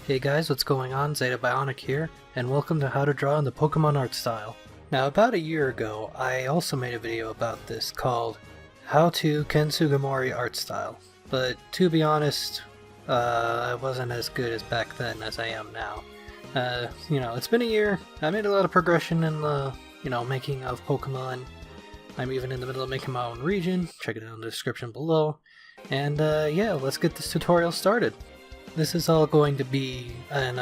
Hey guys, what's going on? Zeta Bionic here, and welcome to How to Draw in the Pokemon Art Style. Now, about a year ago, I also made a video about this called How to Ken Sugimori Art Style, but to be honest, I wasn't as good as back then as I am now. It's been a year. I made a lot of progression in the, making of Pokemon. I'm even in the middle of making my own region. Check it out in the description below. And yeah, let's get this tutorial started. This is all going to be an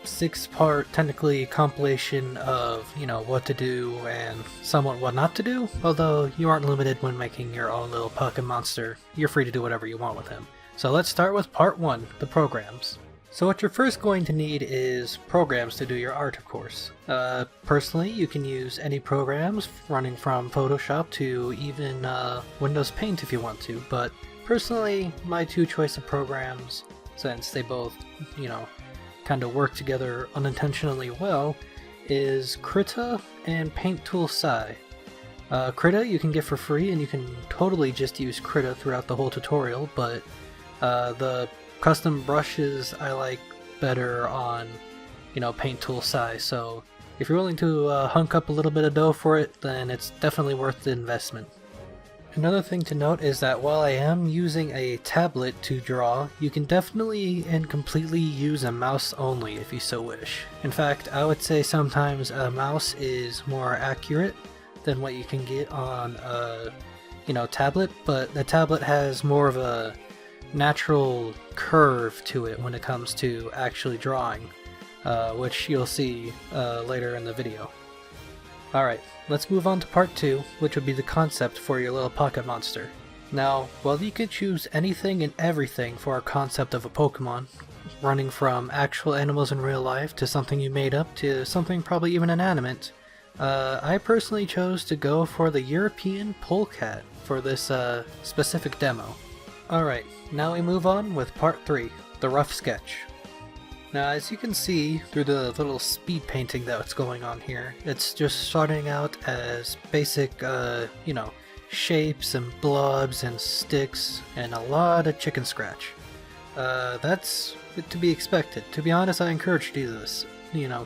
6-part, technically, compilation of, what to do and somewhat what not to do, although you aren't limited when making your own little Pokémon monster. You're free to do whatever you want with him. So let's start with part 1, the programs. So what you're first going to need is programs to do your art, of course. Personally, you can use any programs running from Photoshop to even Windows Paint if you want to, but personally, my two choice of programs, since they both, kind of work together unintentionally well, is Krita and Paint Tool Sai. Krita you can get for free, and you can totally just use Krita throughout the whole tutorial, but the custom brushes I like better on, Paint Tool Sai, so if you're willing to hunk up a little bit of dough for it, then it's definitely worth the investment. Another thing to note is that while I am using a tablet to draw, you can definitely and completely use a mouse only if you so wish. In fact, I would say sometimes a mouse is more accurate than what you can get on a, tablet, but the tablet has more of a natural curve to it when it comes to actually drawing, which you'll see later in the video. Alright, let's move on to part 2, which would be the concept for your little pocket monster. Now, while you can choose anything and everything for a concept of a Pokemon, running from actual animals in real life to something you made up to something probably even inanimate, I personally chose to go for the European Polecat for this specific demo. Alright, now we move on with part 3, the rough sketch. Now, as you can see through the little speed painting that's going on here, it's just starting out as basic, shapes and blobs and sticks and a lot of chicken scratch. That's to be expected. To be honest, I encourage you to do this.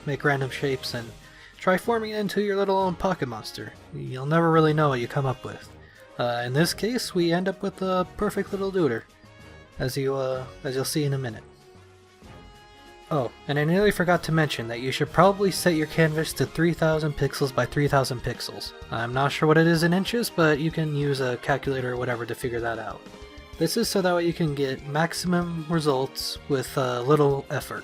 Make random shapes and try forming it into your little own pocket monster. You'll never really know what you come up with. In this case, we end up with a perfect little duder, as you'll see in a minute. Oh, and I nearly forgot to mention that you should probably set your canvas to 3000 pixels by 3000 pixels. I'm not sure what it is in inches, but you can use a calculator or whatever to figure that out. This is so that way you can get maximum results with little effort.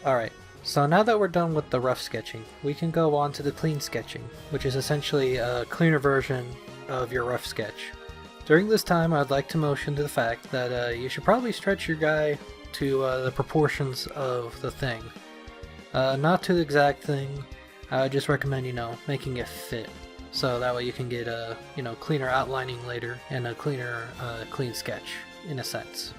Alright, so now that we're done with the rough sketching, we can go on to the clean sketching, which is essentially a cleaner version of your rough sketch. During this time, I'd like to motion to the fact that you should probably stretch your guy to the proportions of the thing. Not to the exact thing, I would just recommend, making it fit. so that way you can get a cleaner outlining later and a cleaner clean sketch in a sense.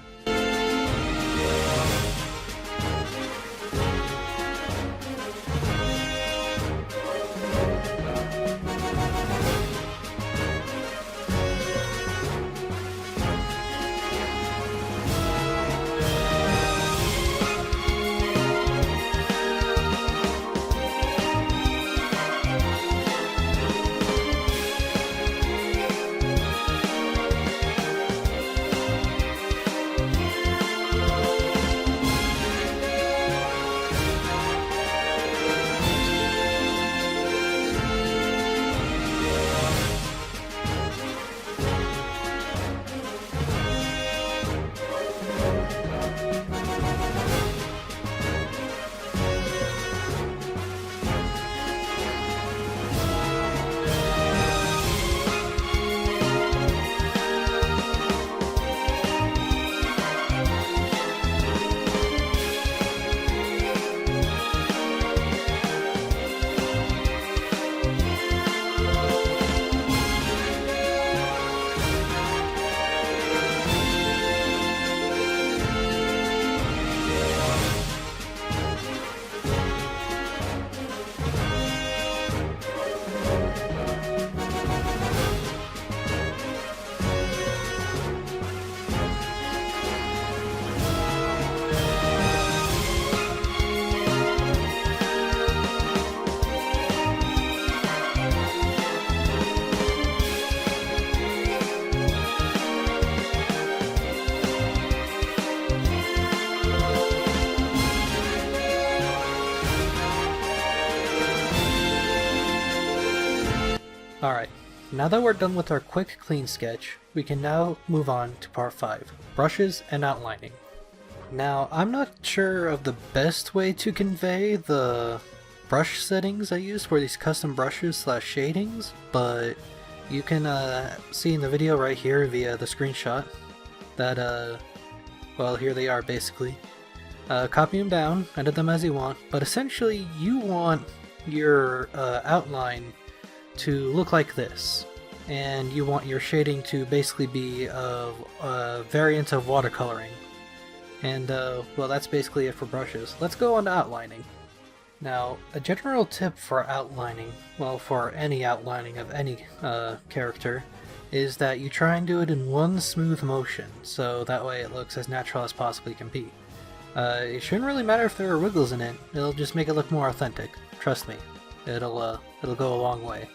Alright, now that we're done with our quick clean sketch, we can now move on to part 5, brushes and outlining. Now, I'm not sure of the best way to convey the brush settings I use for these custom brushes slash shadings, but you can see in the video right here via the screenshot that, well, here they are basically. Copy them down, edit them as you want, but essentially you want your outline to look like this, and you want your shading to basically be a variant of watercoloring. And well, that's basically it for brushes. Let's go on to outlining. Now, a general tip for outlining, well, for any outlining of any character, is that you try and do it in one smooth motion, so that way it looks as natural as possibly can be. It shouldn't really matter if there are wiggles in it, it'll just make it look more authentic. Trust me, it'll go a long way.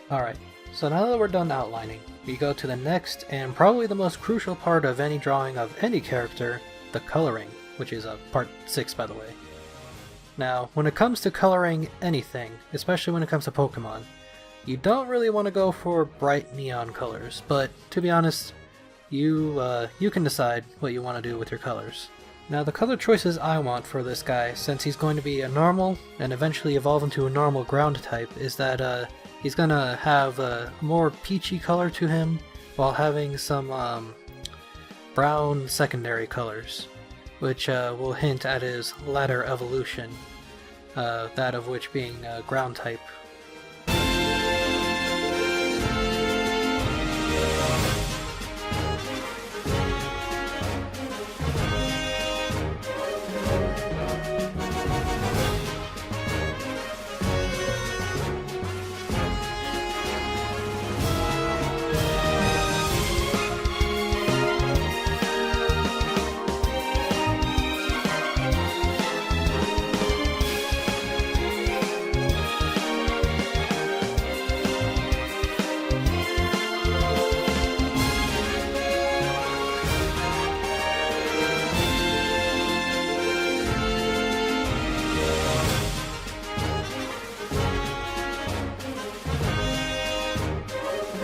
Alright, so now that we're done outlining, we go to the next and probably the most crucial part of any drawing of any character, the coloring, which is part 6 by the way. Now, when it comes to coloring anything, especially when it comes to Pokemon, you don't really want to go for bright neon colors, but to be honest, you can decide what you want to do with your colors. Now the color choices I want for this guy, since he's going to be a normal and eventually evolve into a normal ground type, is that he's gonna have a more peachy color to him while having some brown secondary colors, which will hint at his latter evolution, that of which being ground type.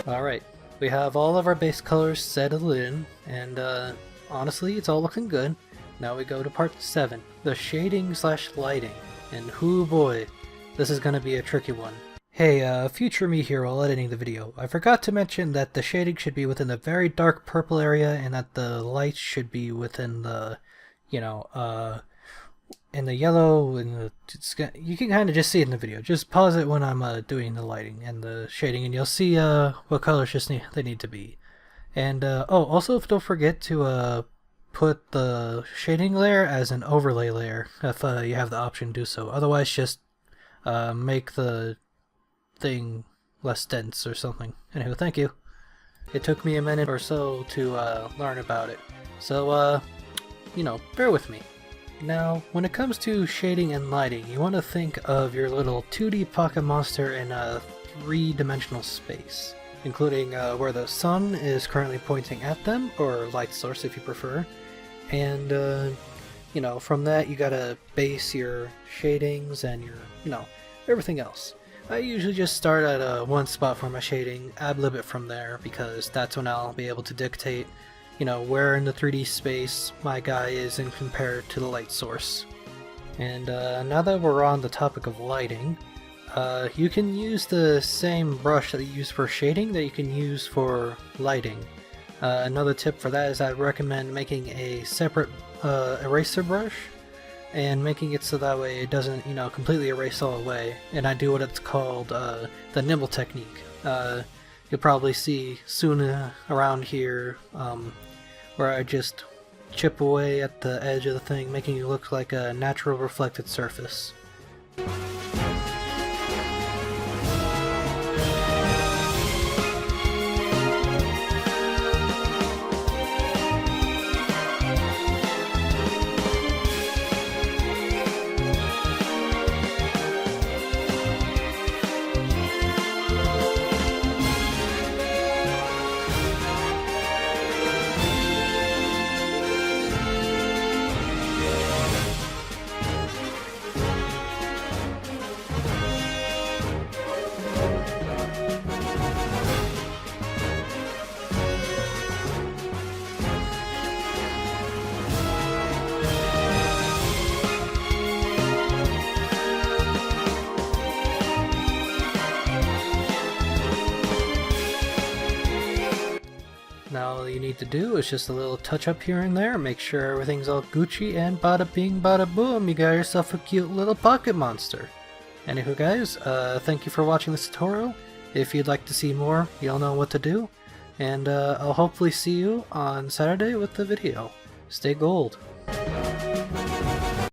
Alright, we have all of our base colors settled in, and honestly, it's all looking good. Now we go to part 7, the shading / lighting, and hoo boy, this is gonna be a tricky one. Hey, future me here while editing the video, I forgot to mention that the shading should be within the very dark purple area, and that the light should be within the, you know, in the yellow, and you can kind of just see it in the video. Just pause it when I'm doing the lighting and the shading, and you'll see what colors they need to be. And oh, also don't forget to put the shading layer as an overlay layer if you have the option to do so. Otherwise, just make the thing less dense or something. Anyway, thank you. It took me a minute or so to learn about it, so you know, bear with me. Now, when it comes to shading and lighting, you want to think of your little 2D pocket monster in a 3-dimensional space, including where the sun is currently pointing at them, or light source if you prefer, and you know, from that you gotta base your shadings and your, you know, everything else. I usually just start at one spot for my shading, ad-lib it from there, because that's when I'll be able to dictate, you know, where in the 3D space my guy is in compared to the light source. And now that we're on the topic of lighting, you can use the same brush that you use for shading that you can use for lighting. Another tip for that is I'd recommend making a separate eraser brush and making it so that way it doesn't, you know, completely erase all away. And I do what it's called the nibble technique. You'll probably see soon around here where I just chip away at the edge of the thing, making it look like a natural reflected surface. Now all you need to do is just a little touch up here and there, make sure everything's all Gucci, and bada bing bada boom, you got yourself a cute little pocket monster. Anywho guys, thank you for watching this tutorial. If you'd like to see more, you'll know what to do. And I'll hopefully see you on Saturday with the video. Stay gold.